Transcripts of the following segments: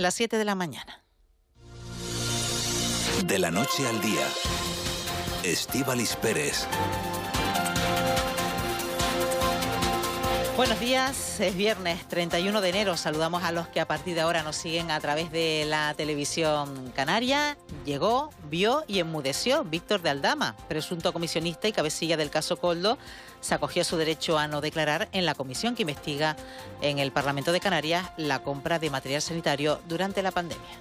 Las 7 de la mañana. De la noche al día, Estíbaliz Pérez. Buenos días, es viernes 31 de enero. Saludamos a los que a partir de ahora nos siguen a través de la televisión canaria. Llegó, vio y enmudeció Víctor de Aldama, presunto comisionista y cabecilla del caso Koldo. Se acogió a su derecho a no declarar en la comisión que investiga en el Parlamento de Canarias la compra de material sanitario durante la pandemia.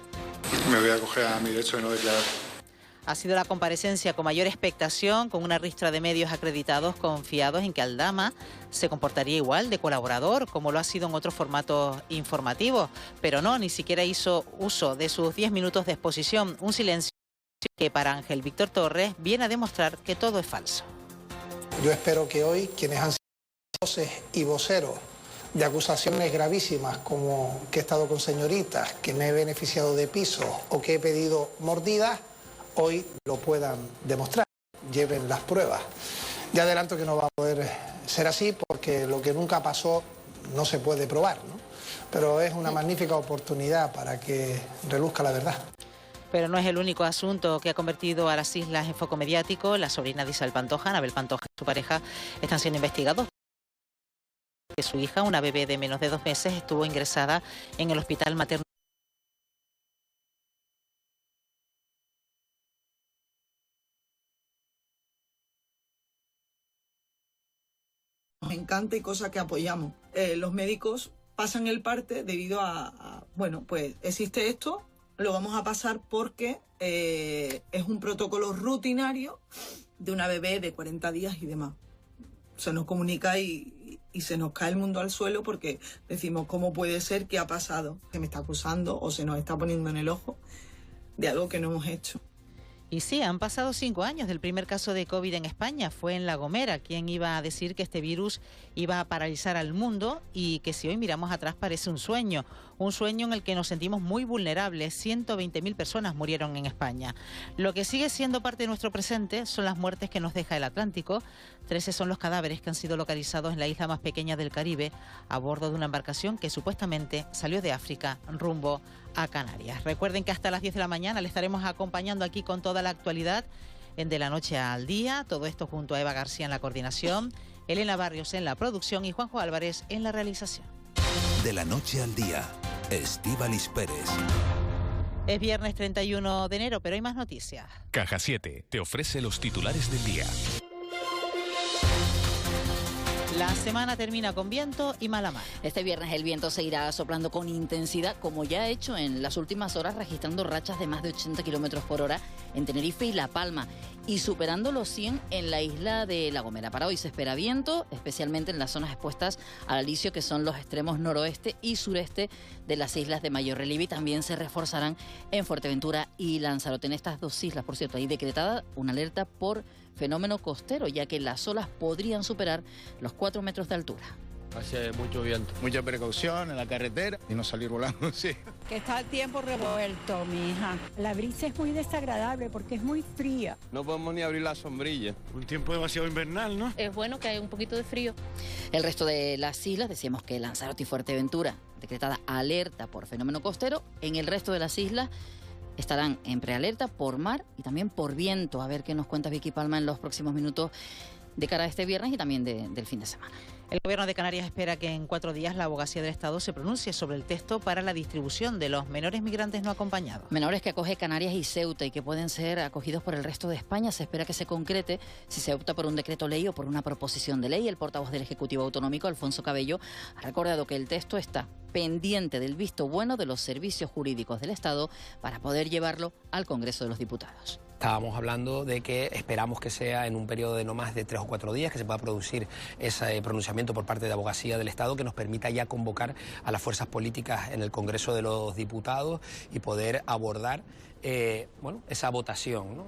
Me voy a acoger a mi derecho de no declarar. Ha sido la comparecencia con mayor expectación, con una ristra de medios acreditados confiados en que Aldama se comportaría igual de colaborador, como lo ha sido en otros formatos informativos. Pero no, ni siquiera hizo uso de sus 10 minutos de exposición, un silencio que para Ángel Víctor Torres viene a demostrar que todo es falso. Yo espero que hoy quienes han sido voces y voceros de acusaciones gravísimas como que he estado con señoritas, que me he beneficiado de pisos o que he pedido mordidas, hoy lo puedan demostrar, lleven las pruebas. Ya adelanto que no va a poder ser así porque lo que nunca pasó no se puede probar, ¿no? Pero es una magnífica oportunidad para que reluzca la verdad. Pero no es el único asunto que ha convertido a las islas en foco mediático. La sobrina de Isabel Pantoja, Anabel Pantoja y su pareja están siendo investigados. Su hija, una bebé de menos de 2 meses, estuvo ingresada en el hospital materno. Nos encanta y cosa que apoyamos. Los médicos pasan el parte debido bueno, pues existe esto, lo vamos a pasar porque es un protocolo rutinario de una bebé de 40 días y demás. Se nos comunica y se nos cae el mundo al suelo porque decimos, ¿cómo puede ser? ¿Qué ha pasado? Se me está acusando o se nos está poniendo en el ojo de algo que no hemos hecho. Y sí, han pasado 5 años del primer caso de COVID en España. Fue en La Gomera. ¿Quién iba a decir que este virus iba a paralizar al mundo y que si hoy miramos atrás parece un sueño? Un sueño en el que nos sentimos muy vulnerables. 120.000 personas murieron en España. Lo que sigue siendo parte de nuestro presente son las muertes que nos deja el Atlántico. 13 son los cadáveres que han sido localizados en la isla más pequeña del Caribe a bordo de una embarcación que supuestamente salió de África rumbo a Canarias. Recuerden que hasta las 10 de la mañana le estaremos acompañando aquí con toda la actualidad en De la Noche al Día. Todo esto junto a Eva García en la coordinación, Elena Barrios en la producción y Juanjo Álvarez en la realización. De la noche al día, Estíbaliz Pérez. Es viernes 31 de enero, pero hay más noticias. Caja 7 te ofrece los titulares del día. La semana termina con viento y mala mar. Este viernes el viento seguirá soplando con intensidad, como ya ha hecho en las últimas horas, registrando rachas de más de 80 kilómetros por hora en Tenerife y La Palma y superando los 100 en la isla de La Gomera. Para hoy se espera viento, especialmente en las zonas expuestas al alisio, que son los extremos noroeste y sureste de las islas de mayor relieve, y también se reforzarán en Fuerteventura y Lanzarote. En estas dos islas, por cierto, hay decretada una alerta por fenómeno costero, ya que las olas podrían superar los 4 metros de altura. Hace mucho viento. Mucha precaución en la carretera y no salir volando, sí. Que está el tiempo revuelto, mija. La brisa es muy desagradable porque es muy fría. No podemos ni abrir la sombrilla. Un tiempo demasiado invernal, ¿no? Es bueno que haya un poquito de frío. El resto de las islas, decíamos que Lanzarote y Fuerteventura, decretada alerta por fenómeno costero. En el resto de las islas estarán en prealerta por mar y también por viento. A ver qué nos cuenta Vicky Palma en los próximos minutos de cara a este viernes y también del fin de semana. El Gobierno de Canarias espera que en 4 días la Abogacía del Estado se pronuncie sobre el texto para la distribución de los menores migrantes no acompañados. Menores que acoge Canarias y Ceuta y que pueden ser acogidos por el resto de España. Se espera que se concrete si se opta por un decreto ley o por una proposición de ley. El portavoz del Ejecutivo Autonómico, Alfonso Cabello, ha recordado que el texto está pendiente del visto bueno de los servicios jurídicos del Estado para poder llevarlo al Congreso de los Diputados. Estábamos hablando de que esperamos que sea en un periodo de no más de 3 o 4 días que se pueda producir ese pronunciamiento por parte de la Abogacía del Estado que nos permita ya convocar a las fuerzas políticas en el Congreso de los Diputados y poder abordar esa votación, ¿no?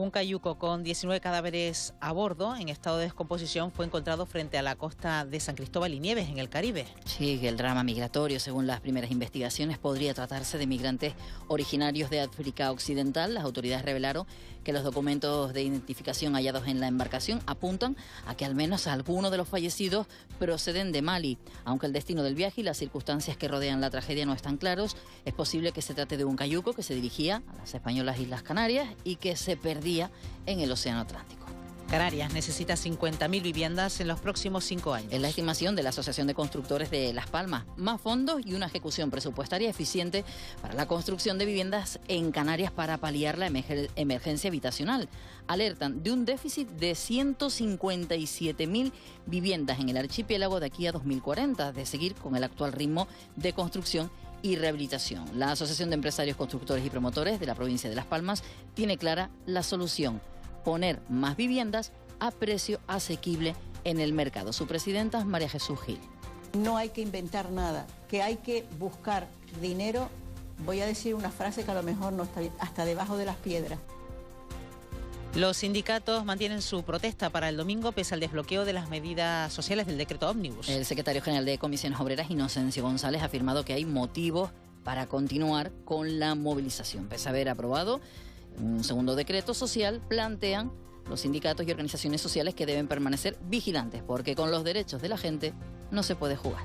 Un cayuco con 19 cadáveres a bordo en estado de descomposición fue encontrado frente a la costa de San Cristóbal y Nieves, en el Caribe. Sí, el drama migratorio, según las primeras investigaciones, podría tratarse de migrantes originarios de África Occidental. Las autoridades revelaron que los documentos de identificación hallados en la embarcación apuntan a que al menos algunos de los fallecidos proceden de Mali. Aunque el destino del viaje y las circunstancias que rodean la tragedia no están claros, es posible que se trate de un cayuco que se dirigía a las españolas Islas Canarias y que se perdía en el Océano Atlántico. Canarias necesita 50.000 viviendas en los próximos 5 años. Es la estimación de la Asociación de Constructores de Las Palmas. Más fondos y una ejecución presupuestaria eficiente para la construcción de viviendas en Canarias para paliar la emergencia habitacional. Alertan de un déficit de 157.000 viviendas en el archipiélago de aquí a 2040, de seguir con el actual ritmo de construcción y rehabilitación. La Asociación de Empresarios Constructores y Promotores de la provincia de Las Palmas tiene clara la solución: poner más viviendas a precio asequible en el mercado. Su presidenta es María Jesús Gil. No hay que inventar nada, que hay que buscar dinero. Voy a decir una frase que a lo mejor no está bien, hasta debajo de las piedras. Los sindicatos mantienen su protesta para el domingo pese al desbloqueo de las medidas sociales del decreto ómnibus. El secretario general de Comisiones Obreras, Inocencio González, ha afirmado que hay motivos para continuar con la movilización. Pese a haber aprobado un segundo decreto social, plantean los sindicatos y organizaciones sociales que deben permanecer vigilantes, porque con los derechos de la gente no se puede jugar.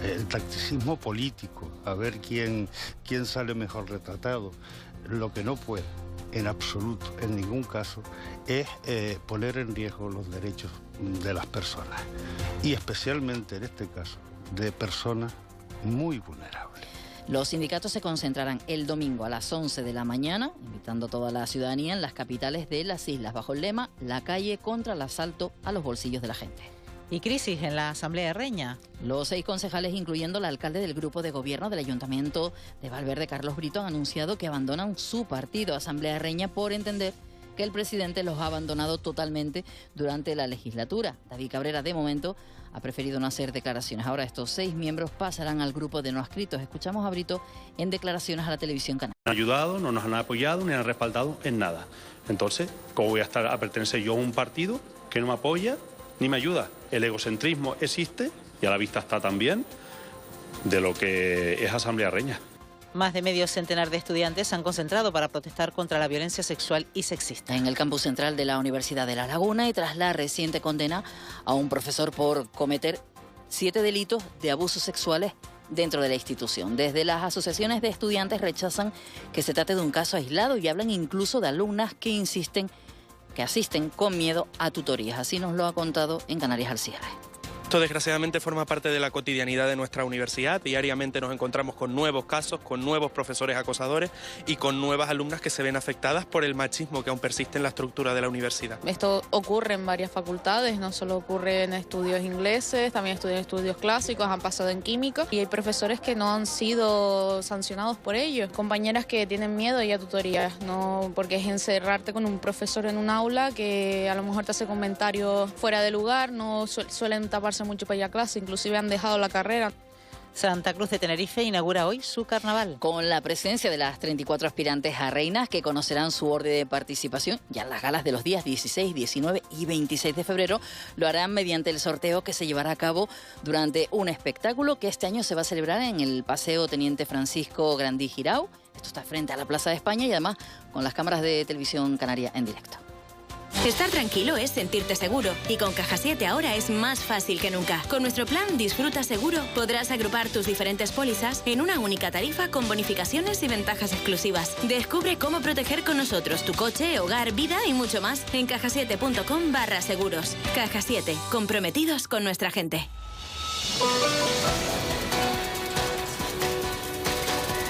El tacticismo político, a ver quién sale mejor retratado. Lo que no puede, en absoluto, en ningún caso, es poner en riesgo los derechos de las personas. Y especialmente en este caso, de personas muy vulnerables. Los sindicatos se concentrarán el domingo a las 11 de la mañana, invitando a toda la ciudadanía en las capitales de las islas, bajo el lema "La calle contra el asalto a los bolsillos de la gente". Y crisis en la Asamblea de Reña. Los 6 concejales, incluyendo el alcalde del grupo de gobierno del Ayuntamiento de Valverde, Carlos Brito, han anunciado que abandonan su partido, Asamblea de Reña, por entender que el presidente los ha abandonado totalmente durante la legislatura. David Cabrera, de momento, ha preferido no hacer declaraciones. Ahora estos 6 miembros pasarán al grupo de no adscritos. Escuchamos a Brito en declaraciones a la televisión canaria. No han ayudado, no nos han apoyado, ni han respaldado en nada. Entonces, ¿cómo voy a pertenecer yo a un partido que no me apoya ni me ayuda? El egocentrismo existe y a la vista está también de lo que es Asamblea Reña. Más de medio centenar de estudiantes se han concentrado para protestar contra la violencia sexual y sexista. En el campus central de la Universidad de La Laguna, y tras la reciente condena a un profesor por cometer 7 delitos de abusos sexuales dentro de la institución. Desde las asociaciones de estudiantes rechazan que se trate de un caso aislado y hablan incluso de alumnas que asisten con miedo a tutorías. Así nos lo ha contado en Canarias al cierre. Esto desgraciadamente forma parte de la cotidianidad de nuestra universidad. Diariamente nos encontramos con nuevos casos, con nuevos profesores acosadores y con nuevas alumnas que se ven afectadas por el machismo que aún persiste en la estructura de la universidad. Esto ocurre en varias facultades, no solo ocurre en estudios ingleses, también en estudios clásicos, han pasado en química y hay profesores que no han sido sancionados por ello. Compañeras que tienen miedo a ir a tutorías, no, porque es encerrarte con un profesor en un aula que a lo mejor te hace comentarios fuera de lugar, no suelen taparse mucho para ir a clase, inclusive han dejado la carrera. Santa Cruz de Tenerife inaugura hoy su carnaval. Con la presencia de las 34 aspirantes a reinas que conocerán su orden de participación ya en las galas de los días 16, 19 y 26 de febrero, lo harán mediante el sorteo que se llevará a cabo durante un espectáculo que este año se va a celebrar en el Paseo Teniente Francisco Grandí Girau. Esto está frente a la Plaza de España y además con las cámaras de Televisión Canaria en directo. Estar tranquilo es sentirte seguro y con Caja 7 ahora es más fácil que nunca. Con nuestro plan Disfruta Seguro podrás agrupar tus diferentes pólizas en una única tarifa con bonificaciones y ventajas exclusivas. Descubre cómo proteger con nosotros tu coche, hogar, vida y mucho más en cajasiete.com/seguros. Caja 7, comprometidos con nuestra gente.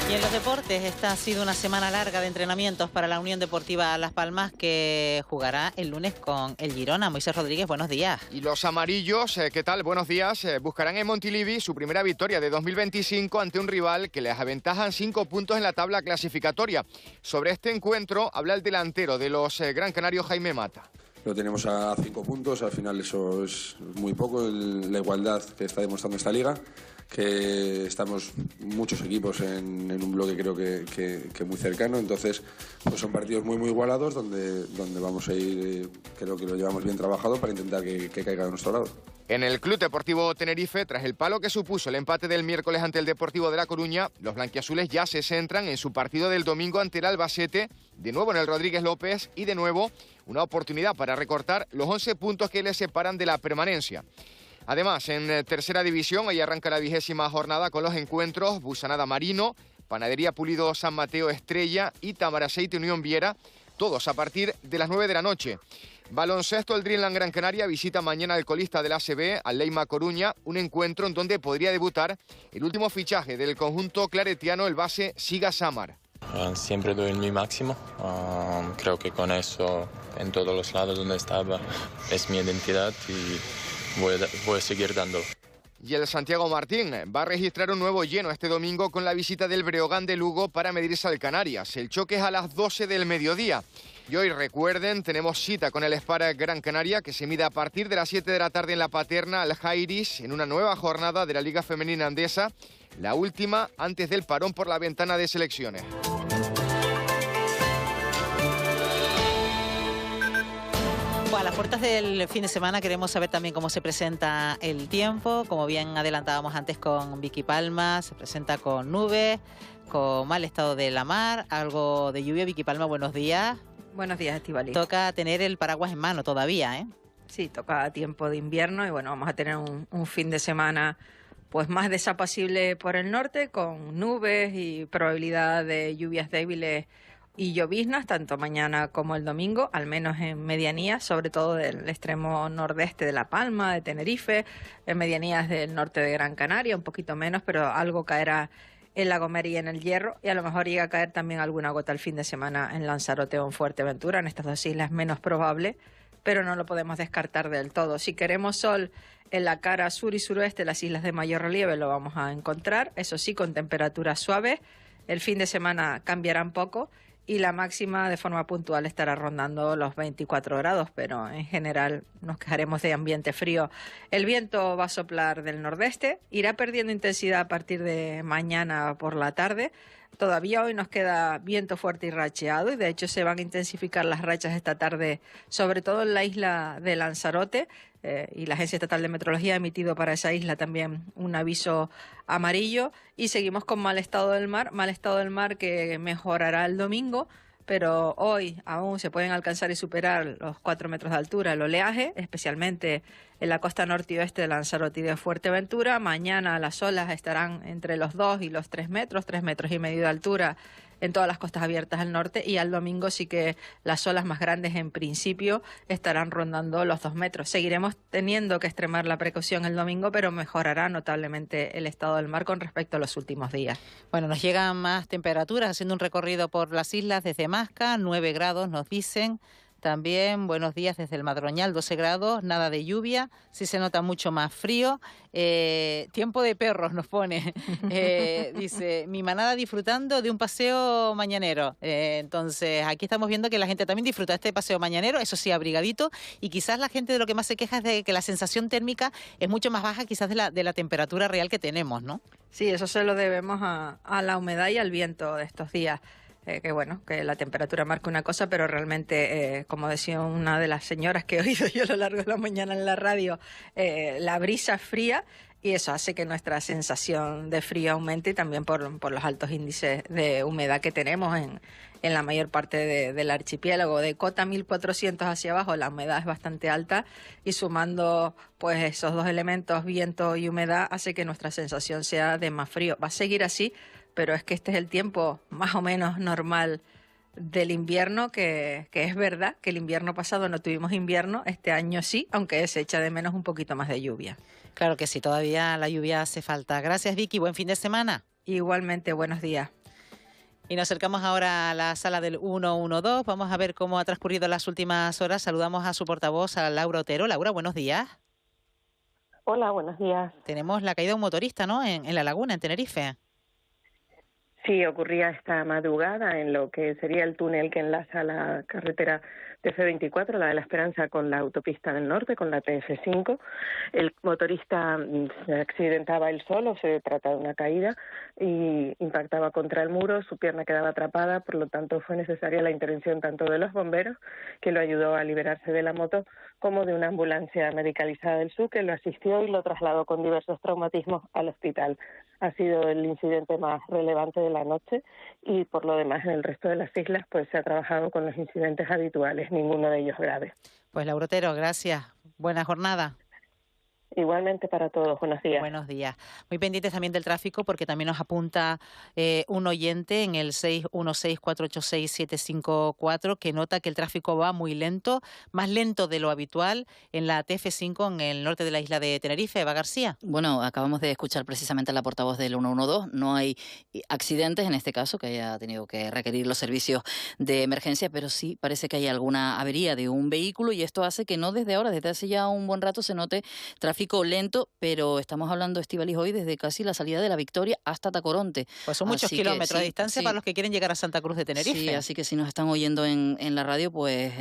Y en los deportes, esta ha sido una semana larga de entrenamientos para la Unión Deportiva Las Palmas, que jugará el lunes con el Girona. Moisés Rodríguez, buenos días. Y los amarillos, ¿qué tal? Buenos días. Buscarán en Montilivi su primera victoria de 2025 ante un rival que les aventajan 5 puntos en la tabla clasificatoria. Sobre este encuentro habla el delantero de los Gran Canarios, Jaime Mata. lo tenemos a 5 puntos, al final eso es muy poco, la igualdad que está demostrando esta liga, que estamos muchos equipos en un bloque creo que muy cercano, entonces pues son partidos muy igualados donde vamos a ir, creo que lo llevamos bien trabajado para intentar que caiga de nuestro lado. En el Club Deportivo Tenerife, tras el palo que supuso el empate del miércoles ante el Deportivo de La Coruña, los blanquiazules ya se centran en su partido del domingo ante el Albacete, de nuevo en el Rodríguez López y de nuevo una oportunidad para recortar los 11 puntos que les separan de la permanencia. Además, en tercera división, hoy arranca la 20ª jornada con los encuentros Busanada Marino, Panadería Pulido San Mateo Estrella y Tamaraceite Unión Viera, todos a partir de las 9 de la noche. Baloncesto, el Dreamland Gran Canaria visita mañana al colista del ACB, al Leima Coruña, un encuentro en donde podría debutar el último fichaje del conjunto claretiano, el base Siga Samar. Siempre doy mi máximo, creo que con eso en todos los lados donde estaba es mi identidad y voy a seguir dándolo. Y el Santiago Martín va a registrar un nuevo lleno este domingo con la visita del Breogán de Lugo para medirse al Canarias. El choque es a las 12 del mediodía. Y hoy, recuerden, tenemos cita con el Spar Gran Canaria, que se mide a partir de las 7 de la tarde en La Paterna al Jairis, en una nueva jornada de la Liga Femenina Andesa, la última antes del parón por la ventana de selecciones. Bueno, a las puertas del fin de semana queremos saber también cómo se presenta el tiempo. Como bien adelantábamos antes con Vicky Palma, se presenta con nubes, con mal estado de la mar, algo de lluvia. Vicky Palma, buenos días. Buenos días, Estíbaliz. Toca tener el paraguas en mano todavía, ¿eh? Sí, toca tiempo de invierno y bueno, vamos a tener un fin de semana pues más desapacible por el norte, con nubes y probabilidad de lluvias débiles y lloviznas, tanto mañana como el domingo, al menos en medianías, sobre todo del extremo nordeste de La Palma, de Tenerife, en medianías del norte de Gran Canaria, un poquito menos, pero algo caerá en La Gomera y en el Hierro, y a lo mejor llega a caer también alguna gota el fin de semana en Lanzarote o en Fuerteventura, en estas dos islas menos probable, pero no lo podemos descartar del todo. Si queremos sol en la cara sur y suroeste, las islas de mayor relieve, lo vamos a encontrar, eso sí, con temperaturas suaves. El fin de semana cambiarán poco y la máxima de forma puntual estará rondando los 24 grados, pero en general nos quejaremos de ambiente frío. El viento va a soplar del nordeste, irá perdiendo intensidad a partir de mañana por la tarde. Todavía hoy nos queda viento fuerte y racheado y de hecho se van a intensificar las rachas esta tarde, sobre todo en la isla de Lanzarote, y la Agencia Estatal de Meteorología ha emitido para esa isla también un aviso amarillo y seguimos con mal estado del mar que mejorará el domingo, pero hoy aún se pueden alcanzar y superar los 4 metros de altura el oleaje, especialmente en la costa norte y oeste de Lanzarote y de Fuerteventura. Mañana las olas estarán entre los 2 y los 3 metros y medio de altura en todas las costas abiertas al norte, y al domingo sí que las olas más grandes en principio estarán rondando los 2 metros. Seguiremos teniendo que extremar la precaución el domingo, pero mejorará notablemente el estado del mar con respecto a los últimos días. Bueno, nos llegan más temperaturas haciendo un recorrido por las islas desde Masca, 9 grados nos dicen. También buenos días desde el Madroñal, 12 grados, nada de lluvia, sí se nota mucho más frío. Tiempo de perros nos pone, dice, mi manada disfrutando de un paseo mañanero. Entonces aquí estamos viendo que la gente también disfruta de este paseo mañanero, eso sí, abrigadito, y quizás la gente de lo que más se queja es de que la sensación térmica es mucho más baja quizás de la temperatura real que tenemos, ¿no? Sí, eso se lo debemos a la humedad y al viento de estos días. Que bueno, que la temperatura marca una cosa, pero realmente, como decía una de las señoras que he oído yo a lo largo de la mañana en la radio, la brisa es fría y eso hace que nuestra sensación de frío aumente, y también por los altos índices de humedad que tenemos en la mayor parte del archipiélago. De cota 1400 hacia abajo la humedad es bastante alta, y sumando pues esos dos elementos, viento y humedad, hace que nuestra sensación sea de más frío. Va a seguir así, pero es que este es el tiempo más o menos normal del invierno, que es verdad que el invierno pasado no tuvimos invierno, este año sí, aunque se echa de menos un poquito más de lluvia. Claro que sí, todavía la lluvia hace falta. Gracias, Vicky, buen fin de semana. Igualmente, buenos días. Y nos acercamos ahora a la sala del 112, vamos a ver cómo ha transcurrido las últimas horas. Saludamos a su portavoz, a Laura Otero. Laura, buenos días. Hola, buenos días. Tenemos la caída de un motorista, ¿no?, en La Laguna, en Tenerife. Sí, ocurría esta madrugada en lo que sería el túnel que enlaza la carretera TF24, la de la Esperanza, con la autopista del norte, con la TF5. El motorista se accidentaba él solo, se trata de una caída, y impactaba contra el muro, su pierna quedaba atrapada, por lo tanto fue necesaria la intervención tanto de los bomberos, que lo ayudó a liberarse de la moto, como de una ambulancia medicalizada del SUC, que lo asistió y lo trasladó con diversos traumatismos al hospital. Ha sido el incidente más relevante de la noche, y por lo demás en el resto de las islas pues se ha trabajado con los incidentes habituales, ninguno de ellos grave. Pues Laura Otero, gracias. Buena jornada. Igualmente para todos, buenos días. Buenos días. Muy pendientes también del tráfico, porque también nos apunta un oyente en el 616-486-754 que nota que el tráfico va muy lento, más lento de lo habitual en la TF5 en el norte de la isla de Tenerife. Eva García. Bueno, acabamos de escuchar precisamente a la portavoz del 112. No hay accidentes en este caso que haya tenido que requerir los servicios de emergencia, pero sí parece que hay alguna avería de un vehículo, y esto hace que no desde ahora, desde hace ya un buen rato, se note tráfico lento, pero estamos hablando, Estíbaliz, hoy desde casi la salida de La Victoria hasta Tacoronte. Pues son muchos kilómetros de distancia para los que quieren llegar a Santa Cruz de Tenerife. Sí, así que si nos están oyendo en la radio, pues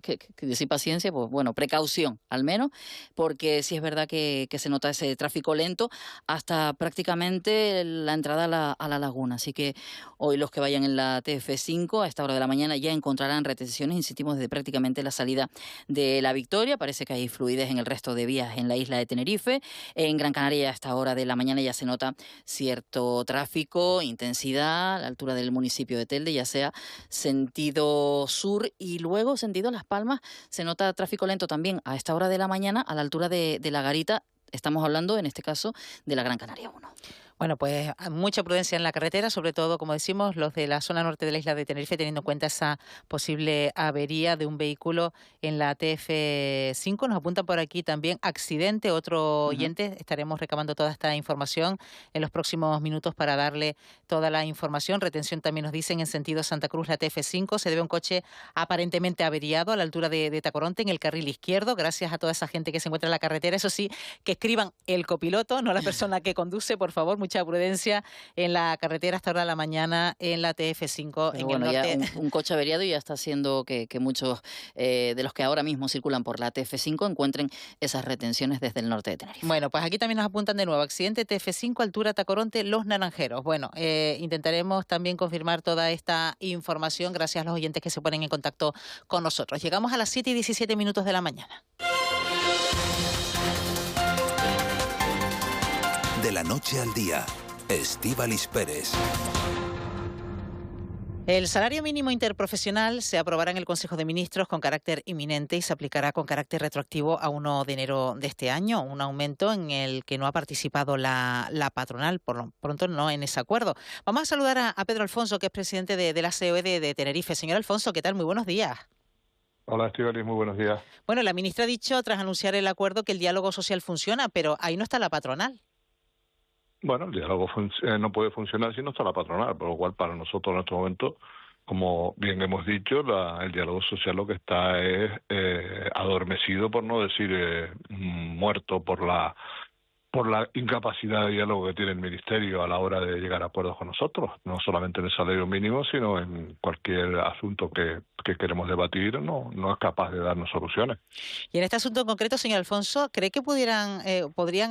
que decir paciencia, pues bueno, precaución al menos, porque sí es verdad que se nota ese tráfico lento hasta prácticamente la entrada a la laguna. Así que hoy los que vayan en la TF5 a esta hora de la mañana ya encontrarán retenciones, insistimos, desde prácticamente la salida de La Victoria. Parece que hay fluidez en el resto de vías en la isla de Tenerife. En Gran Canaria a esta hora de la mañana ya se nota cierto tráfico, intensidad a la altura del municipio de Telde, ya sea sentido sur, y luego sentido Las Palmas se nota tráfico lento también a esta hora de la mañana a la altura de La Garita. Estamos hablando en este caso de la Gran Canaria 1. Bueno, pues mucha prudencia en la carretera, sobre todo, como decimos, los de la zona norte de la isla de Tenerife, teniendo en cuenta esa posible avería de un vehículo en la TF5. Nos apunta por aquí también accidente, otro oyente. Estaremos recabando toda esta información en los próximos minutos para darle toda la información. Retención también nos dicen en sentido Santa Cruz, la TF5. Se debe a un coche aparentemente averiado a la altura de Tacoronte, en el carril izquierdo. Gracias a toda esa gente que se encuentra en la carretera. Eso sí, que escriban el copiloto, no la persona que conduce, por favor. Mucha prudencia en la carretera hasta ahora de la mañana en la TF5. Pero bueno, ya un coche averiado ya está haciendo que muchos de los que ahora mismo circulan por la TF5 encuentren esas retenciones desde el norte de Tenerife. Bueno, pues aquí también nos apuntan de nuevo. Accidente TF5, altura Tacoronte, Los Naranjeros. Bueno, intentaremos también confirmar toda esta información gracias a los oyentes que se ponen en contacto con nosotros. Llegamos a las 7:17 de la mañana. De la noche al día, Estíbaliz Pérez. El salario mínimo interprofesional se aprobará en el Consejo de Ministros con carácter inminente y se aplicará con carácter retroactivo a 1 de enero de este año, un aumento en el que no ha participado la patronal, por lo pronto no en ese acuerdo. Vamos a saludar a Pedro Alfonso, que es presidente de la COE de Tenerife. Señor Alfonso, ¿qué tal? Muy buenos días. Hola, Estíbaliz, muy buenos días. Bueno, la ministra ha dicho, tras anunciar el acuerdo, que el diálogo social funciona, pero ahí no está la patronal. Bueno, el diálogo no puede funcionar si no está la patronal, por lo cual para nosotros en este momento, como bien hemos dicho, el diálogo social lo que está es adormecido, por no decir muerto, por la incapacidad de diálogo que tiene el Ministerio a la hora de llegar a acuerdos con nosotros, no solamente en el salario mínimo, sino en cualquier asunto que queremos debatir, no es capaz de darnos soluciones. Y en este asunto en concreto, señor Alfonso, ¿cree que podrían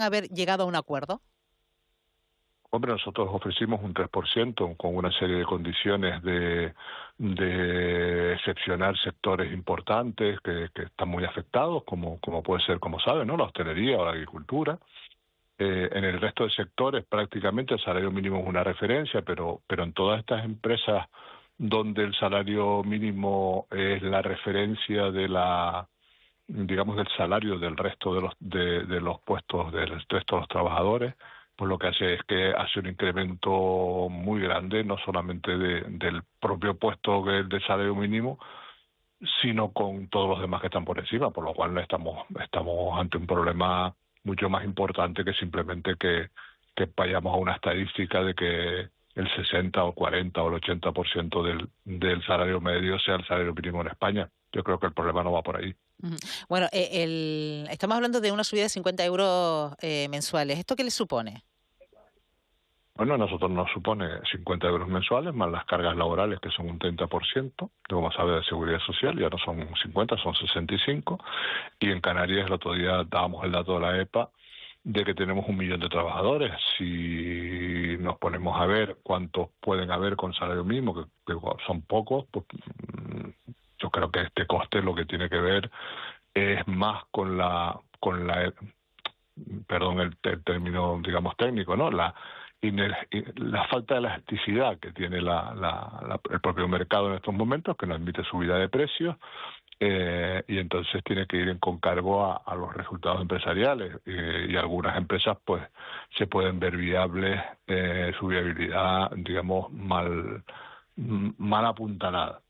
haber llegado a un acuerdo? Hombre, nosotros ofrecimos un 3% con una serie de condiciones de excepcionar sectores importantes que están muy afectados, como puede ser, como saben, ¿no?, la hostelería o la agricultura. En el resto de sectores prácticamente el salario mínimo es una referencia, pero en todas estas empresas donde el salario mínimo es la referencia de del salario del resto de los puestos del resto de los trabajadores, pues lo que hace es que hace un incremento muy grande, no solamente del propio puesto del salario mínimo, sino con todos los demás que están por encima, por lo cual estamos ante un problema mucho más importante que simplemente que vayamos a una estadística de que el 60 o 40 o el 80% del salario medio sea el salario mínimo en España. Yo creo que el problema no va por ahí. Bueno, estamos hablando de una subida de 50 euros mensuales. ¿Esto qué le supone? Bueno, a nosotros nos supone 50 euros mensuales, más las cargas laborales, que son un 30%, como sabe, de Seguridad Social, ya no son 50, son 65, y en Canarias el otro día dábamos el dato de la EPA de que tenemos 1 millón de trabajadores. Si nos ponemos a ver cuántos pueden haber con salario mínimo, que son pocos, pues yo creo que este coste lo que tiene que ver es más con perdón el término, digamos, técnico, ¿no? La falta de elasticidad que tiene el propio mercado en estos momentos, que no admite subida de precios, y entonces tiene que ir con cargo a los resultados empresariales, y algunas empresas pues se pueden ver viables, su viabilidad, digamos, mal apuntalada.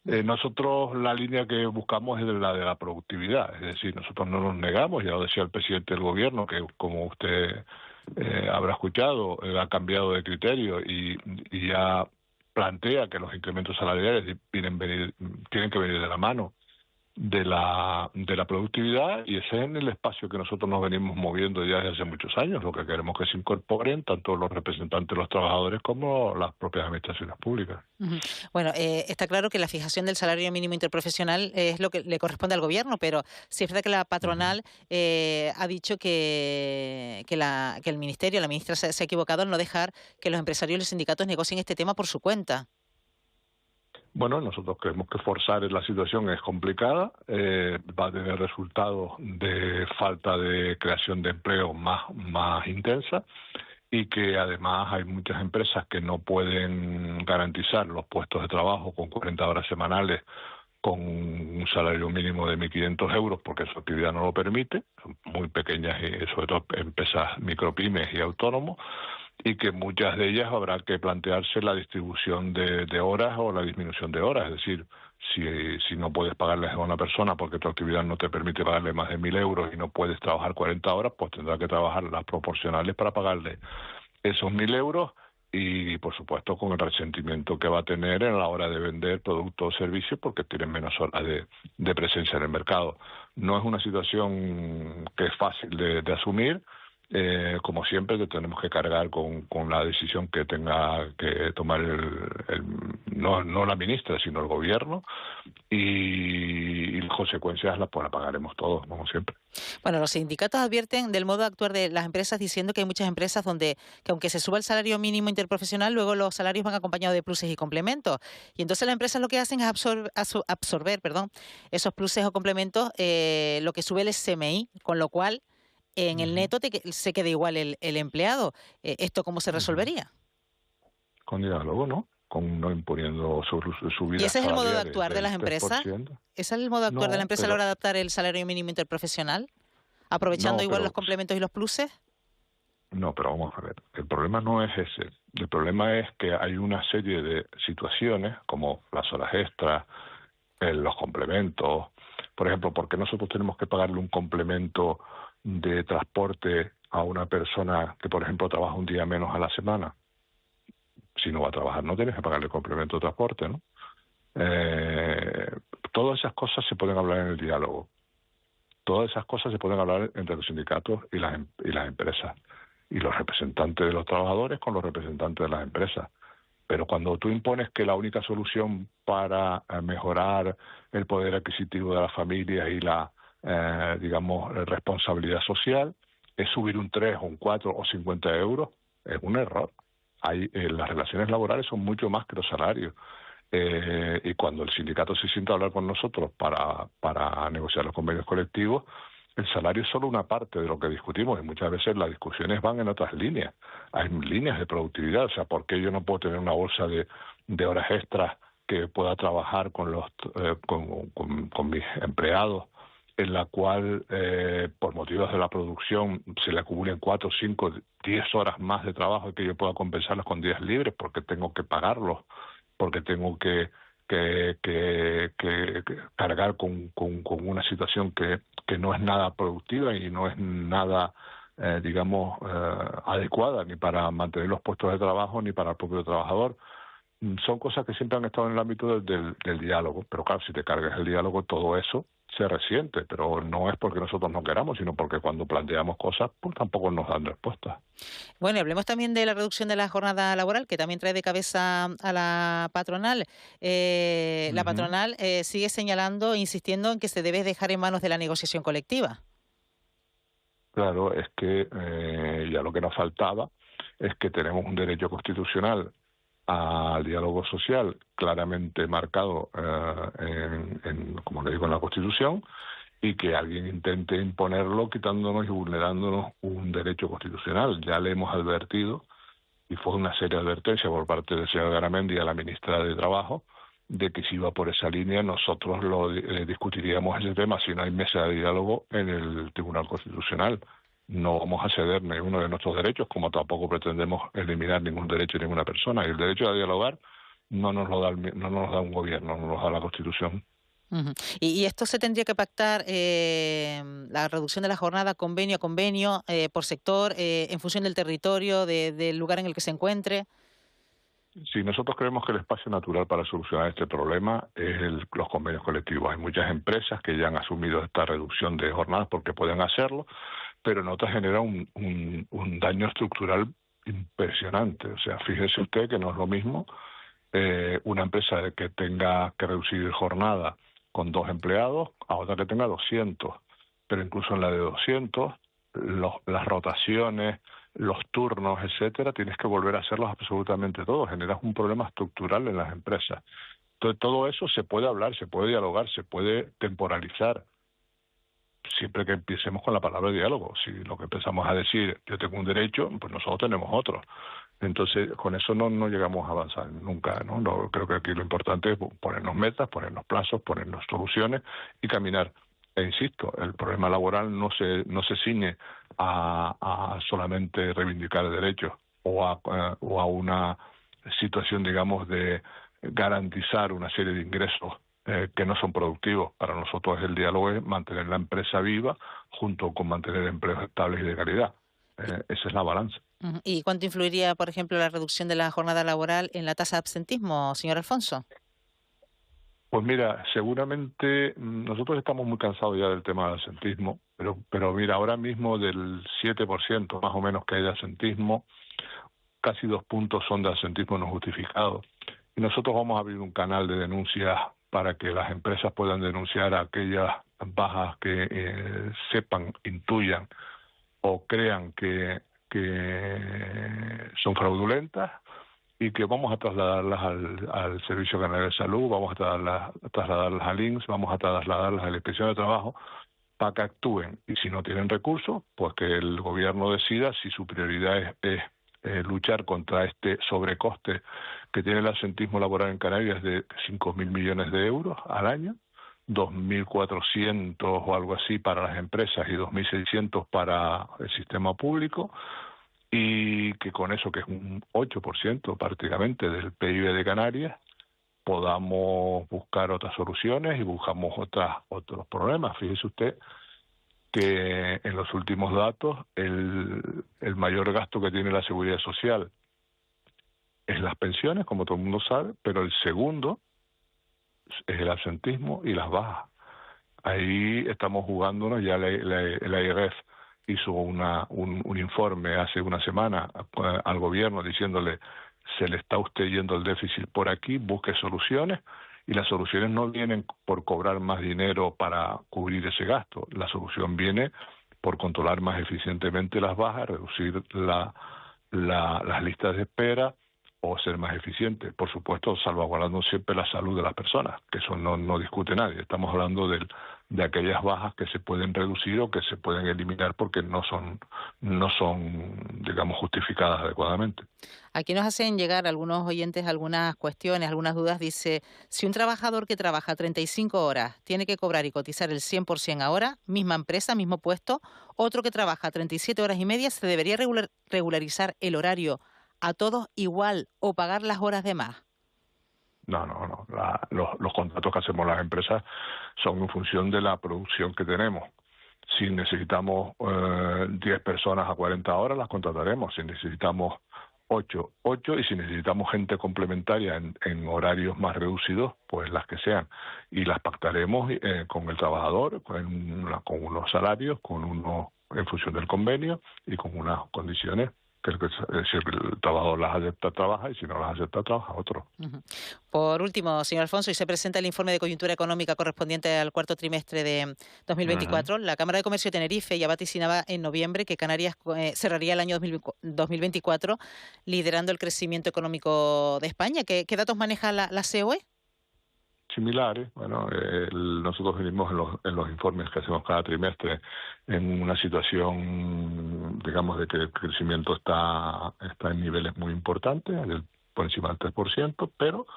Nosotros la línea que buscamos es la de la productividad, es decir, nosotros no nos negamos, ya lo decía el presidente del gobierno, que como usted habrá escuchado, ha cambiado de criterio y ya plantea que los incrementos salariales tienen que venir de la mano de la productividad, y ese es en el espacio que nosotros nos venimos moviendo ya desde hace muchos años. Lo que queremos que se incorporen tanto los representantes de los trabajadores como las propias administraciones públicas. Bueno, está claro que la fijación del salario mínimo interprofesional es lo que le corresponde al gobierno, pero sí es verdad que la patronal ha dicho que el ministerio, la ministra se ha equivocado al no dejar que los empresarios y los sindicatos negocien este tema por su cuenta. Bueno, nosotros creemos que forzar la situación es complicada, va a tener resultados de falta de creación de empleo más intensa, y que además hay muchas empresas que no pueden garantizar los puestos de trabajo con 40 horas semanales con un salario mínimo de 1.500 euros porque su actividad no lo permite, son muy pequeñas y sobre todo empresas micropymes y autónomos, y que muchas de ellas habrá que plantearse la distribución de horas o la disminución de horas. Es decir, si no puedes pagarle a una persona porque tu actividad no te permite pagarle más de 1.000 euros y no puedes trabajar 40 horas, pues tendrá que trabajar las proporcionales para pagarle esos 1.000 euros, y por supuesto con el resentimiento que va a tener en la hora de vender productos o servicios porque tienen menos horas de presencia en el mercado. No es una situación que es fácil de asumir. Como siempre tenemos que cargar con la decisión que tenga que tomar no la ministra sino el gobierno, y las consecuencias las pagaremos todos, como siempre. Bueno, los sindicatos advierten del modo de actuar de las empresas, diciendo que hay muchas empresas que aunque se suba el salario mínimo interprofesional, luego los salarios van acompañados de pluses y complementos, y entonces las empresas lo que hacen es absorber esos pluses o complementos, lo que sube el SMI, con lo cual en el neto se queda igual el empleado. ¿Esto cómo se resolvería? Con diálogo, ¿no? No imponiendo subidas. ¿Y ese es el modo de actuar de las empresas? ¿Ese es el modo de actuar de la empresa a la hora de adaptar el salario mínimo interprofesional? ¿Aprovechando igual los complementos y los pluses? No, pero vamos a ver. El problema no es ese. El problema es que hay una serie de situaciones, como las horas extras, los complementos. Por ejemplo, ¿por qué nosotros tenemos que pagarle un complemento de transporte a una persona que, por ejemplo, trabaja un día menos a la semana? Si no va a trabajar, no tienes que pagarle complemento de transporte, ¿no? Todas esas cosas se pueden hablar en el diálogo. Todas esas cosas se pueden hablar entre los sindicatos y las empresas, y los representantes de los trabajadores con los representantes de las empresas. Pero cuando tú impones que la única solución para mejorar el poder adquisitivo de las familias y la responsabilidad social es subir un 3 o un 4 o 50 euros, es un error. Las relaciones laborales son mucho más que los salarios, y cuando el sindicato se sienta a hablar con nosotros para negociar los convenios colectivos, el salario es solo una parte de lo que discutimos, y muchas veces las discusiones van en otras líneas. Hay líneas de productividad, o sea, ¿por qué yo no puedo tener una bolsa de horas extras que pueda trabajar con mis empleados, en la cual por motivos de la producción se le acumulen 4, 5, 10 horas más de trabajo y que yo pueda compensarlos con días libres porque tengo que pagarlos, porque tengo que cargar con una situación que no es nada productiva y no es nada adecuada ni para mantener los puestos de trabajo ni para el propio trabajador? Son cosas que siempre han estado en el ámbito del diálogo, pero claro, si te cargas el diálogo, todo eso se resiente, pero no es porque nosotros no queramos, sino porque cuando planteamos cosas, pues tampoco nos dan respuesta. Bueno, y hablemos también de la reducción de la jornada laboral, que también trae de cabeza a la patronal. La patronal sigue señalando, insistiendo en que se debe dejar en manos de la negociación colectiva. Claro, es que ya lo que nos faltaba es que tenemos un derecho constitucional al diálogo social claramente marcado como le digo, en la Constitución, y que alguien intente imponerlo quitándonos y vulnerándonos un derecho constitucional. Ya le hemos advertido, y fue una seria advertencia por parte del señor Garamendi a la ministra de Trabajo, de que si iba por esa línea nosotros discutiríamos ese tema si no hay mesa de diálogo en el Tribunal Constitucional. No vamos a ceder ninguno de nuestros derechos, como tampoco pretendemos eliminar ningún derecho de ninguna persona. Y el derecho a dialogar no nos lo da un gobierno, nos lo da la Constitución. Y esto se tendría que pactar, la reducción de la jornada convenio a convenio, por sector, en función del territorio, del lugar en el que se encuentre. Sí, nosotros creemos que el espacio natural para solucionar este problema es los convenios colectivos. Hay muchas empresas que ya han asumido esta reducción de jornadas porque pueden hacerlo, pero en otras genera un daño estructural impresionante. O sea, fíjese usted que no es lo mismo una empresa que tenga que reducir jornada con 2 empleados a otra que tenga 200. Pero incluso en la de 200, las rotaciones, los turnos, etcétera, tienes que volver a hacerlos absolutamente todos. Generas un problema estructural en las empresas. Entonces, todo eso se puede hablar, se puede dialogar, se puede temporalizar, siempre que empecemos con la palabra diálogo. Si lo que empezamos a decir, yo tengo un derecho, pues nosotros tenemos otro. Entonces, con eso no llegamos a avanzar nunca, ¿no? Creo que aquí lo importante es ponernos metas, ponernos plazos, ponernos soluciones y caminar. E insisto, el problema laboral no se ciñe a solamente reivindicar derechos o a una situación, digamos, de garantizar una serie de ingresos que no son productivos. Para nosotros el diálogo es mantener la empresa viva junto con mantener empleos estables y de calidad. Esa es la balanza. ¿Y cuánto influiría, por ejemplo, la reducción de la jornada laboral en la tasa de absentismo, señor Alfonso? Pues mira, seguramente nosotros estamos muy cansados ya del tema del absentismo, pero mira, ahora mismo del 7% más o menos que hay de absentismo, casi 2 puntos son de absentismo no justificado. Y nosotros vamos a abrir un canal de denuncias para que las empresas puedan denunciar a aquellas bajas que sepan, intuyan o crean que son fraudulentas, y que vamos a trasladarlas al Servicio Canario de Salud, vamos a trasladarlas al INSS, vamos a trasladarlas a la Inspección de Trabajo para que actúen. Y si no tienen recursos, pues que el gobierno decida si su prioridad es luchar contra este sobrecoste que tiene el absentismo laboral en Canarias de 5.000 millones de euros al año, 2.400 o algo así para las empresas y 2.600 para el sistema público, y que con eso, que es un 8% prácticamente del PIB de Canarias, podamos buscar otras soluciones y buscamos otros problemas. Fíjese usted que en los últimos datos el mayor gasto que tiene la Seguridad Social es las pensiones, como todo el mundo sabe, pero el segundo es el absentismo y las bajas. Ahí estamos jugándonos. Ya la IREF hizo un informe hace una semana al gobierno diciéndole: se le está usted yendo el déficit por aquí, busque soluciones. Y las soluciones no vienen por cobrar más dinero para cubrir ese gasto. La solución viene por controlar más eficientemente las bajas, reducir las listas de espera o ser más eficiente. Por supuesto, salvaguardando siempre la salud de las personas, que eso no discute nadie. Estamos hablando de aquellas bajas que se pueden reducir o que se pueden eliminar porque no son digamos, justificadas adecuadamente. Aquí nos hacen llegar algunos oyentes algunas cuestiones, algunas dudas. Dice: si un trabajador que trabaja 35 horas tiene que cobrar y cotizar el 100% ahora, misma empresa, mismo puesto, otro que trabaja 37 horas y media, ¿se debería regularizar el horario a todos igual o pagar las horas de más? No. Los contratos que hacemos las empresas son en función de la producción que tenemos. Si necesitamos 10 personas a 40 horas, las contrataremos. Si necesitamos 8, y si necesitamos gente complementaria en horarios más reducidos, pues las que sean. Y las pactaremos con el trabajador, con unos salarios, en función del convenio y con unas condiciones que si el trabajador las acepta, trabaja, y si no las acepta, trabaja otro. Por último, señor Alfonso, y se presenta el informe de coyuntura económica correspondiente al cuarto trimestre de 2024. La Cámara de Comercio de Tenerife ya vaticinaba en noviembre que Canarias cerraría el año 2024 liderando el crecimiento económico de España. ¿Qué datos maneja la COE? Similares. Bueno, nosotros venimos en los informes que hacemos cada trimestre en una situación, digamos, de que el crecimiento está en niveles muy importantes, por encima del 3%, pero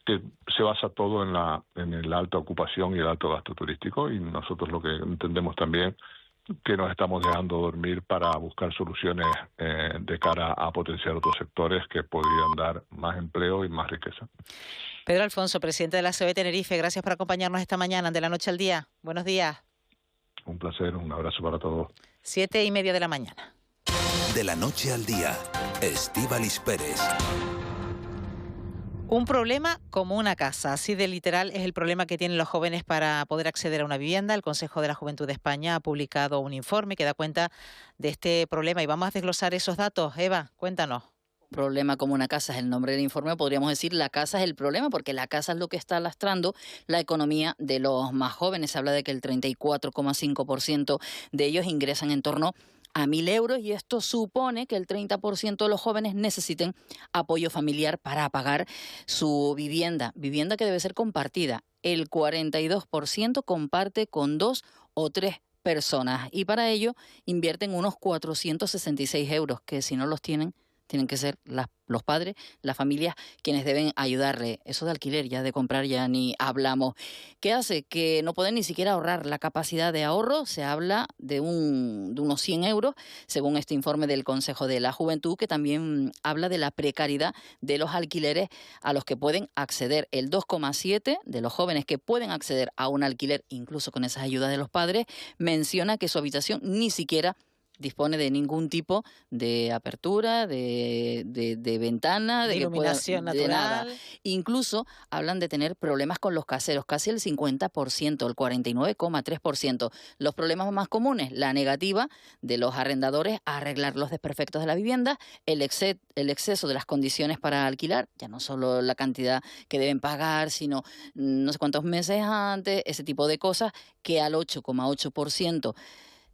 que se basa todo en la alta ocupación y el alto gasto turístico, y nosotros lo que entendemos también que nos estamos dejando dormir para buscar soluciones de cara a potenciar otros sectores que podrían dar más empleo y más riqueza. Pedro Alfonso, presidente de la COE Tenerife, gracias por acompañarnos esta mañana de La Noche al Día. Buenos días. Un placer, un abrazo para todos. 7:30 de la mañana. De La Noche al Día, Estíbaliz Pérez. Un problema como una casa, así de literal es el problema que tienen los jóvenes para poder acceder a una vivienda. El Consejo de la Juventud de España ha publicado un informe que da cuenta de este problema y vamos a desglosar esos datos. Eva, cuéntanos. Problema como una casa es el nombre del informe, podríamos decir la casa es el problema, porque la casa es lo que está lastrando la economía de los más jóvenes. Se habla de que el 34,5% de ellos ingresan en torno a 1.000 euros y esto supone que el 30% de los jóvenes necesiten apoyo familiar para pagar su vivienda que debe ser compartida. El 42% comparte con 2 o 3 personas y para ello invierten unos 466 euros, que si no los tienen que ser los padres, las familias, quienes deben ayudarle. Eso de alquiler, ya de comprar ya ni hablamos. ¿Qué hace? Que no pueden ni siquiera ahorrar. La capacidad de ahorro se habla de unos 100 euros, según este informe del Consejo de la Juventud, que también habla de la precariedad de los alquileres a los que pueden acceder. El 2,7% de los jóvenes que pueden acceder a un alquiler, incluso con esas ayudas de los padres, menciona que su habitación ni siquiera dispone de ningún tipo de apertura, de ventana, de iluminación natural. De nada. Incluso hablan de tener problemas con los caseros, casi el 50%, el 49,3%. Los problemas más comunes, la negativa de los arrendadores a arreglar los desperfectos de la vivienda, el exceso de las condiciones para alquilar, ya no solo la cantidad que deben pagar, sino no sé cuántos meses antes, ese tipo de cosas, que al 8,8%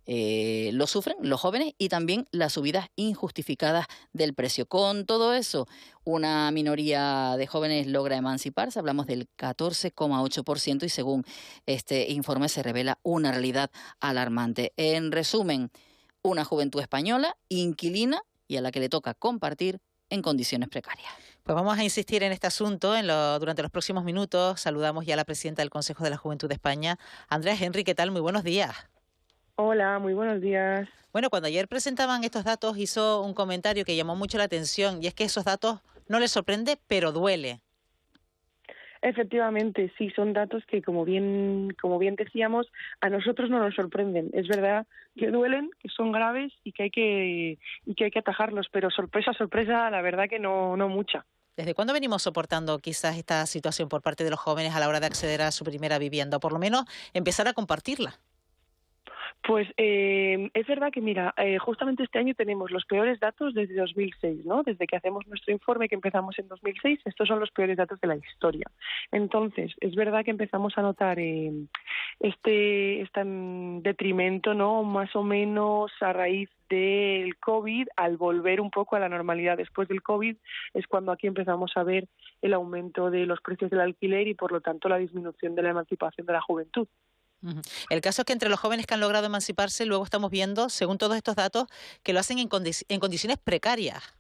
lo sufren los jóvenes, y también las subidas injustificadas del precio. Con todo eso, una minoría de jóvenes logra emanciparse, hablamos del 14,8%, y según este informe se revela una realidad alarmante. En resumen, una juventud española inquilina y a la que le toca compartir en condiciones precarias. Pues vamos a insistir en este asunto durante los próximos minutos. Saludamos ya a la presidenta del Consejo de la Juventud de España, Andrea Henry. ¿Qué tal? Muy buenos días. Hola, muy buenos días. Bueno, cuando ayer presentaban estos datos hizo un comentario que llamó mucho la atención, y es que esos datos no les sorprende, pero duele. Efectivamente, sí, son datos que, como bien decíamos, a nosotros no nos sorprenden. Es verdad que duelen, que son graves y que hay que atajarlos, pero sorpresa, la verdad que no mucha. ¿Desde cuándo venimos soportando quizás esta situación por parte de los jóvenes a la hora de acceder a su primera vivienda, o por lo menos empezar a compartirla? Pues es verdad que, mira, justamente este año tenemos los peores datos desde 2006, ¿no? Desde que hacemos nuestro informe, que empezamos en 2006, estos son los peores datos de la historia. Entonces, es verdad que empezamos a notar este detrimento, ¿no? Más o menos a raíz del COVID, al volver un poco a la normalidad después del COVID, es cuando aquí empezamos a ver el aumento de los precios del alquiler y, por lo tanto, la disminución de la emancipación de la juventud. El caso es que entre los jóvenes que han logrado emanciparse, luego estamos viendo, según todos estos datos, que lo hacen en condiciones precarias.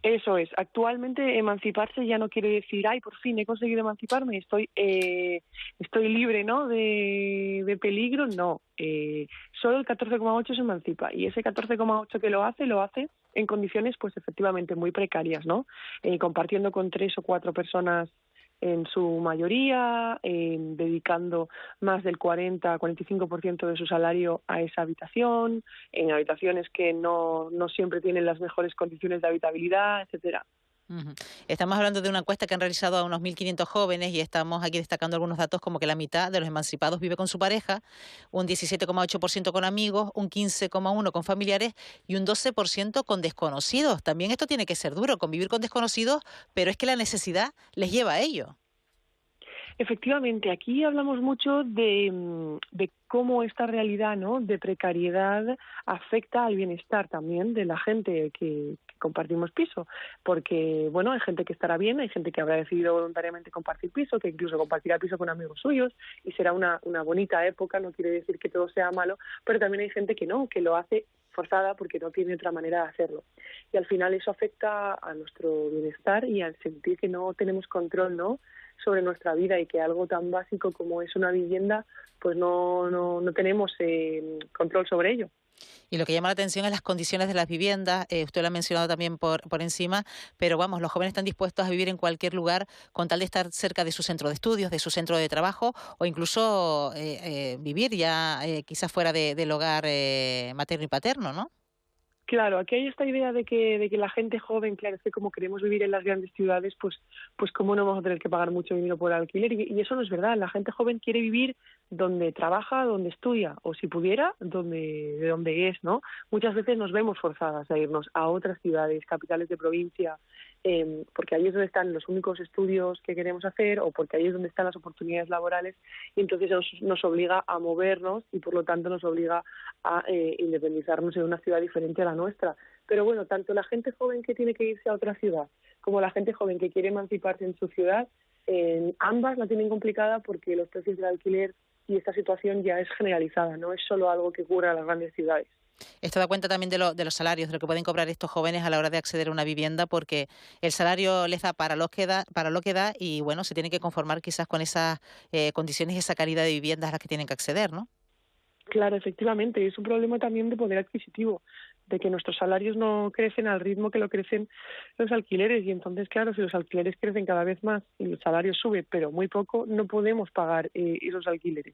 Eso es. Actualmente emanciparse ya no quiere decir, ay, por fin he conseguido emanciparme, estoy libre, ¿no?, de peligro. No, solo el 14,8 se emancipa, y ese 14,8 que lo hace en condiciones, pues efectivamente muy precarias, ¿no? Compartiendo con 3 o 4 personas en su mayoría, dedicando más del 40-45% de su salario a esa habitación, en habitaciones que no siempre tienen las mejores condiciones de habitabilidad, etcétera. Estamos hablando de una encuesta que han realizado a unos 1.500 jóvenes y estamos aquí destacando algunos datos como que la mitad de los emancipados vive con su pareja, un 17,8% con amigos, un 15,1% con familiares y un 12% con desconocidos. También esto tiene que ser duro, convivir con desconocidos, pero es que la necesidad les lleva a ello. Efectivamente, aquí hablamos mucho de cómo esta realidad, ¿no?, de precariedad afecta al bienestar también de la gente que compartimos piso, porque, bueno, hay gente que estará bien, hay gente que habrá decidido voluntariamente compartir piso, que incluso compartirá piso con amigos suyos, y será una bonita época, no quiere decir que todo sea malo, pero también hay gente que no, que lo hace forzada porque no tiene otra manera de hacerlo. Y al final eso afecta a nuestro bienestar y al sentir que no tenemos control, ¿no?, sobre nuestra vida, y que algo tan básico como es una vivienda, pues no tenemos control sobre ello. Y lo que llama la atención es las condiciones de las viviendas. Usted lo ha mencionado también por encima, pero vamos, los jóvenes están dispuestos a vivir en cualquier lugar con tal de estar cerca de su centro de estudios, de su centro de trabajo, o incluso vivir ya quizás fuera del hogar materno y paterno, ¿no? Claro, aquí hay esta idea de que la gente joven, claro, es que como queremos vivir en las grandes ciudades, pues cómo no vamos a tener que pagar mucho dinero por alquiler, y eso no es verdad. La gente joven quiere vivir donde trabaja, donde estudia, o si pudiera, de donde es, ¿no? Muchas veces nos vemos forzadas a irnos a otras ciudades, capitales de provincia, porque ahí es donde están los únicos estudios que queremos hacer, o porque ahí es donde están las oportunidades laborales, y entonces nos obliga a movernos y por lo tanto nos obliga a independizarnos en una ciudad diferente a la nuestra. Pero bueno, tanto la gente joven que tiene que irse a otra ciudad como la gente joven que quiere emanciparse en su ciudad, ambas la tienen complicada porque los precios del alquiler y esta situación ya es generalizada, no es solo algo que ocurre a las grandes ciudades. Esto da cuenta también de los salarios, de lo que pueden cobrar estos jóvenes a la hora de acceder a una vivienda, porque el salario les da para lo que da y bueno, se tienen que conformar quizás con esas condiciones y esa calidad de viviendas a las que tienen que acceder, ¿no? Claro, efectivamente, es un problema también de poder adquisitivo, de que nuestros salarios no crecen al ritmo que lo crecen los alquileres, y entonces, claro, si los alquileres crecen cada vez más y el salario sube, pero muy poco, no podemos pagar esos alquileres.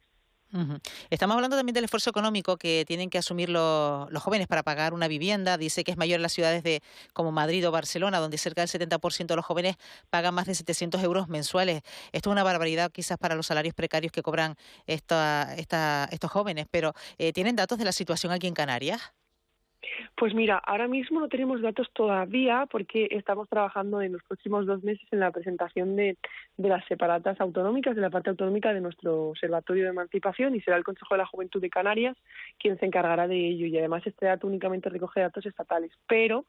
Estamos hablando también del esfuerzo económico que tienen que asumir los jóvenes para pagar una vivienda. Dice que es mayor en las ciudades como Madrid o Barcelona, donde cerca del 70% de los jóvenes pagan más de 700 euros mensuales. Esto es una barbaridad quizás para los salarios precarios que cobran estos jóvenes, pero ¿tienen datos de la situación aquí en Canarias? Pues mira, ahora mismo no tenemos datos todavía porque estamos trabajando en los próximos 2 meses en la presentación de las separatas autonómicas, de la parte autonómica de nuestro Observatorio de Emancipación, y será el Consejo de la Juventud de Canarias quien se encargará de ello, y además este dato únicamente recoge datos estatales, pero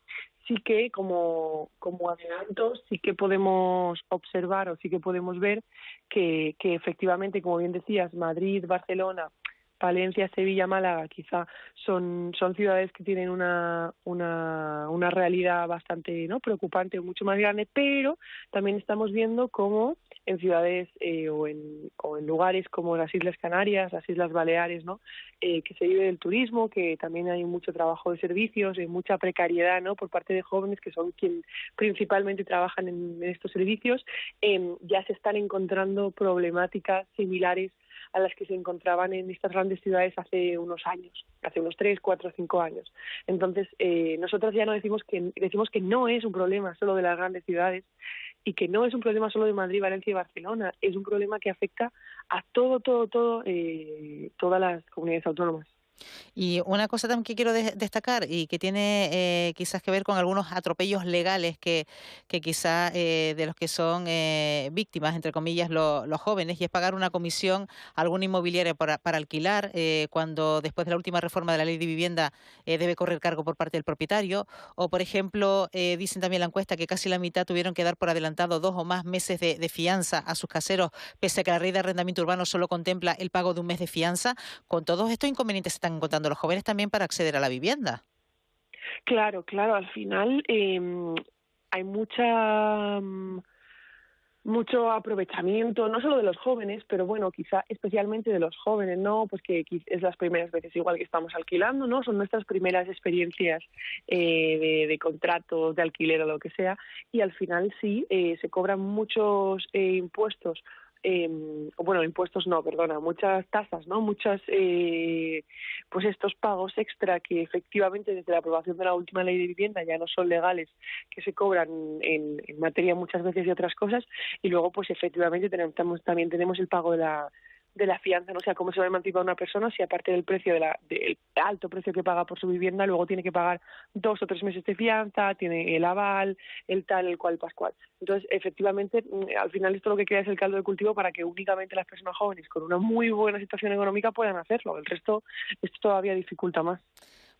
sí que como adelantos sí que podemos observar o sí que podemos ver que efectivamente, como bien decías, Madrid, Barcelona, Valencia, Sevilla, Málaga, quizá son ciudades que tienen una realidad bastante, ¿no?, preocupante o mucho más grande, pero también estamos viendo cómo en ciudades o en lugares como las Islas Canarias, las Islas Baleares, ¿no?, que se vive del turismo, que también hay mucho trabajo de servicios, mucha precariedad, ¿no?, por parte de jóvenes que son quienes principalmente trabajan en estos servicios, ya se están encontrando problemáticas similares a las que se encontraban en estas grandes ciudades hace unos años, hace unos 3, 4, 5 años. Entonces, nosotros ya no decimos que no es un problema solo de las grandes ciudades y que no es un problema solo de Madrid, Valencia y Barcelona, es un problema que afecta a todas las comunidades autónomas. Y una cosa también que quiero destacar y que tiene quizás que ver con algunos atropellos legales que quizás de los que son víctimas, entre comillas, los jóvenes, y es pagar una comisión a alguna inmobiliaria para alquilar cuando después de la última reforma de la ley de vivienda debe correr cargo por parte del propietario. O, por ejemplo, dicen también en la encuesta que casi la mitad tuvieron que dar por adelantado 2 o más meses de fianza a sus caseros, pese a que la ley de arrendamiento urbano solo contempla el pago de un mes de fianza. Con todos estos inconvenientes están encontrando los jóvenes también para acceder a la vivienda. Claro, al final hay mucha mucho aprovechamiento, no solo de los jóvenes, pero bueno, quizá especialmente de los jóvenes, ¿no? Pues que es las primeras veces igual que estamos alquilando, ¿no? Son nuestras primeras experiencias de contratos, de alquiler o lo que sea, y al final sí, se cobran muchos impuestos. Muchas tasas, ¿no? Muchas, pues estos pagos extra que efectivamente desde la aprobación de la última ley de vivienda ya no son legales, que se cobran en materia muchas veces de otras cosas, y luego pues efectivamente también tenemos el pago de la fianza, ¿no? O sea, cómo se va a emancipar una persona si aparte del precio del alto precio que paga por su vivienda, luego tiene que pagar 2 o 3 meses de fianza, tiene el aval, el tal, el cual, pascual. Entonces, efectivamente, al final esto lo que crea es el caldo de cultivo para que únicamente las personas jóvenes con una muy buena situación económica puedan hacerlo. El resto, esto todavía dificulta más.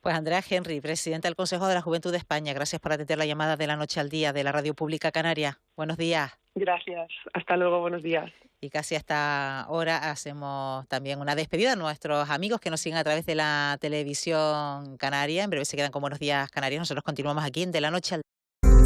Pues Andrea Henry, presidenta del Consejo de la Juventud de España, gracias por atender la llamada de La Noche al Día de la Radio Pública Canaria. Buenos días. Gracias. Hasta luego. Buenos días. Y casi hasta ahora hacemos también una despedida a nuestros amigos que nos siguen a través de la televisión canaria. En breve se quedan con Buenos Días Canarias. Nosotros continuamos aquí en De la Noche al Día.